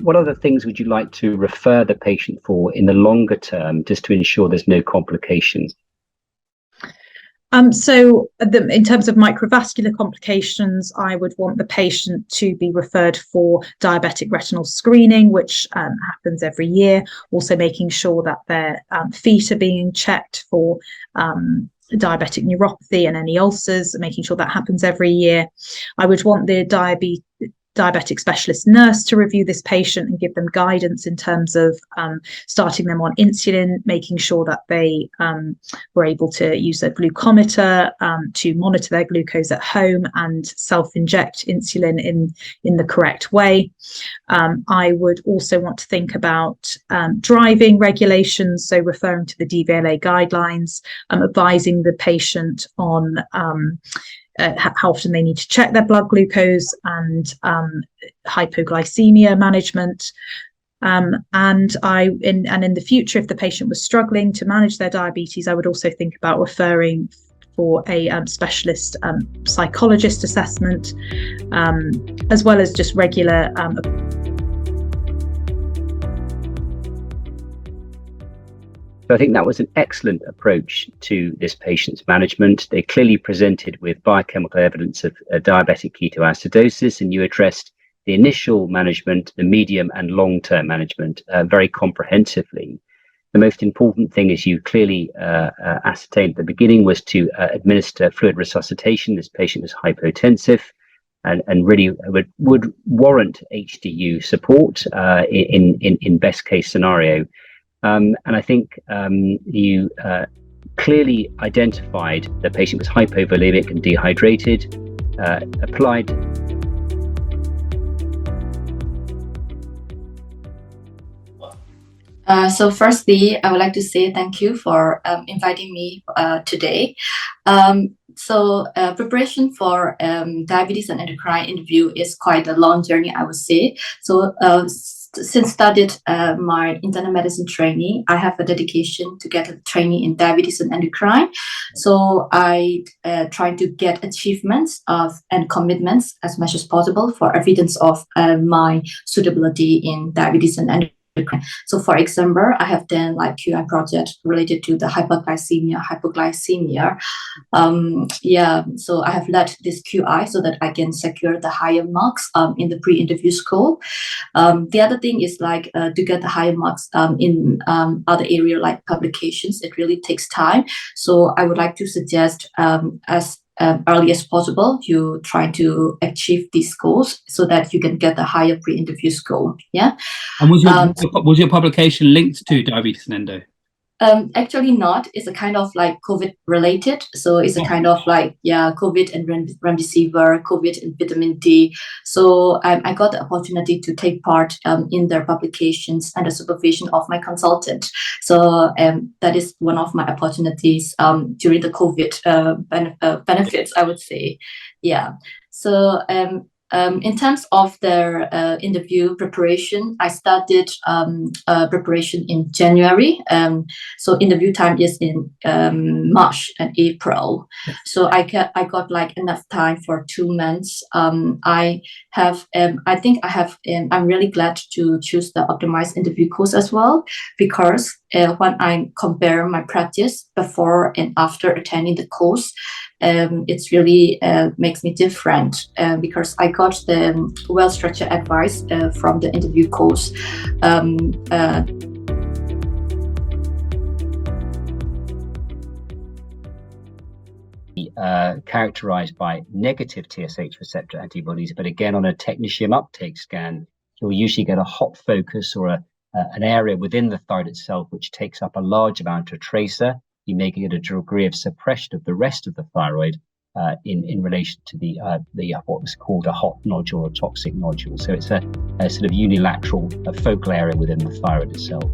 what other things would you like to refer the patient for in the longer term, just to ensure there's no complications? In terms of microvascular complications, I would want the patient to be referred for diabetic retinal screening, which happens every year. Also making sure that their feet are being checked for diabetic neuropathy and any ulcers, making sure that happens every year. I would want the diabetic specialist nurse to review this patient and give them guidance in terms of starting them on insulin, making sure that they were able to use a glucometer to monitor their glucose at home and self-inject insulin in the correct way. I would also want to think about driving regulations, so referring to the DVLA guidelines, advising the patient on how often they need to check their blood glucose and hypoglycemia management. And in the future, if the patient was struggling to manage their diabetes, I would also think about referring for a specialist psychologist assessment, as well as just regular So I think that was an excellent approach to this patient's management. They clearly presented with biochemical evidence of diabetic ketoacidosis, and you addressed the initial management, the medium and long-term management very comprehensively. The most important thing, as you clearly ascertained at the beginning, was to administer fluid resuscitation. This patient was hypotensive and really would warrant HDU support in best case scenario. And I think you clearly identified the patient was hypovolemic and dehydrated, applied. So firstly, I would like to say thank you for inviting me today. Preparation for diabetes and endocrine interview is quite a long journey, I would say. So since started my internal medicine training, I have a dedication to get a training in diabetes and endocrine. So I try to get achievements and commitments as much as possible for evidence of my suitability in diabetes and endocrine. So for example, I have done like QI project related to the hypoglycemia. So I have led this QI so that I can secure the higher marks in the pre-interview score. The other thing is like to get the higher marks in other area like publications. It really takes time. So I would like to suggest as early as possible, you try to achieve these scores so that you can get the higher pre-interview score. Yeah. And was your publication linked to diabetes and endo? Actually not. It's a kind of like COVID related. So it's a kind of like, COVID and remdesivir, COVID and vitamin D. So I got the opportunity to take part in their publications under supervision of my consultant. So that is one of my opportunities during the COVID benefits, I would say. Yeah. So in terms of their interview preparation, I started preparation in January. So interview time is in March and April. So I got like enough time for 2 months. I'm really glad to choose the Optimize interview course as well, because when I compare my practice before and after attending the course, it's really makes me different because I got the well-structured advice from the interview course. Characterized by negative TSH receptor antibodies, but again on a technetium uptake scan, you'll usually get a hot focus or an area within the thyroid itself which takes up a large amount of tracer. You may get a degree of suppression of the rest of the thyroid in relation to the what was called a hot nodule or toxic nodule. So it's a sort of unilateral focal area within the thyroid itself.